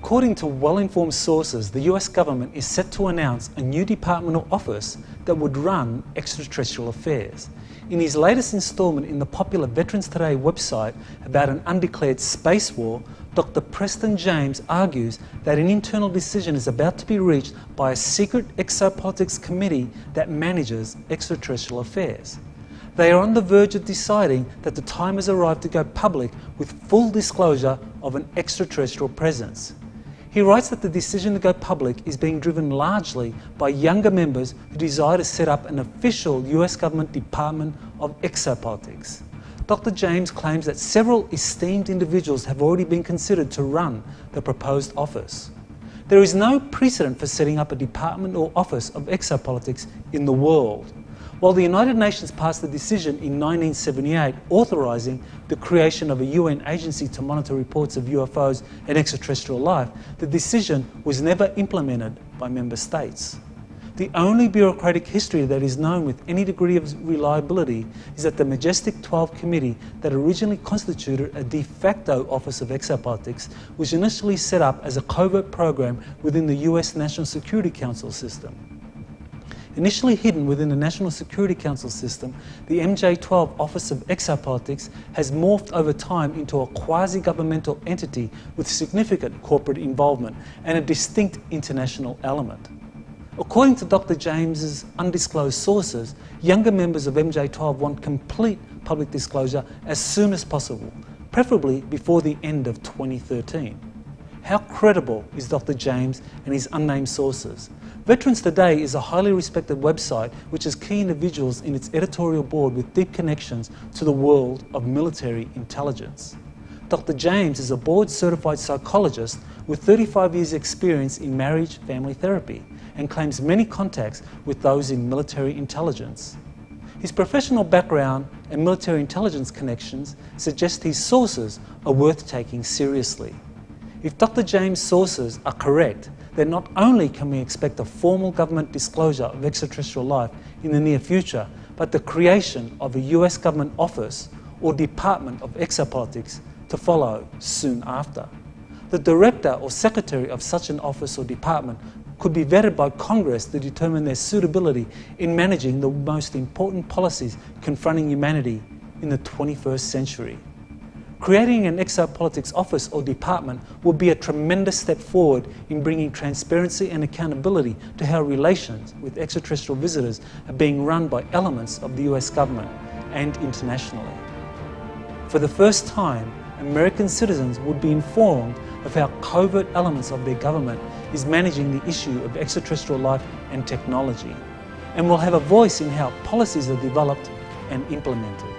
According to well-informed sources, the US government is set to announce a new departmental office that would run extraterrestrial affairs. In his latest installment in the popular Veterans Today website about an undeclared space war, Dr. Preston James argues that an internal decision is about to be reached by a secret Exopolitics committee that manages extraterrestrial affairs. They are on the verge of deciding that the time has arrived to go public with full disclosure of an extraterrestrial presence. He writes that the decision to go public is being driven largely by younger members who desire to set up an official US government Department of Exopolitics. Dr. James claims that several esteemed individuals have already been considered to run the proposed office. There is no precedent for setting up a department or office of exopolitics in the world. While the United Nations passed a decision in 1978 authorising the creation of a UN agency to monitor reports of UFOs and extraterrestrial life, the decision was never implemented by member states. The only bureaucratic history that is known with any degree of reliability is that the Majestic 12 Committee that originally constituted a de facto Office of Exopolitics was initially set up as a covert program within the US National Security Council system. Initially hidden within the National Security Council system, the MJ-12 Office of Exopolitics has morphed over time into a quasi-governmental entity with significant corporate involvement and a distinct international element. According to Dr. James's undisclosed sources, younger members of MJ-12 want complete public disclosure as soon as possible, preferably before the end of 2013. How credible is Dr. James and his unnamed sources? Veterans Today is a highly respected website which has key individuals in its editorial board with deep connections to the world of military intelligence. Dr. James is a board-certified psychologist with 35 years' experience in marriage family therapy and claims many contacts with those in military intelligence. His professional background and military intelligence connections suggest his sources are worth taking seriously. If Dr. James' sources are correct, then not only can we expect a formal government disclosure of extraterrestrial life in the near future, but the creation of a US government office or Department of Exopolitics to follow soon after. The director or secretary of such an office or department could be vetted by Congress to determine their suitability in managing the most important policies confronting humanity in the 21st century. Creating an exopolitics office or department will be a tremendous step forward in bringing transparency and accountability to how relations with extraterrestrial visitors are being run by elements of the US government and internationally. For the first time, American citizens would be informed of how covert elements of their government is managing the issue of extraterrestrial life and technology, and will have a voice in how policies are developed and implemented.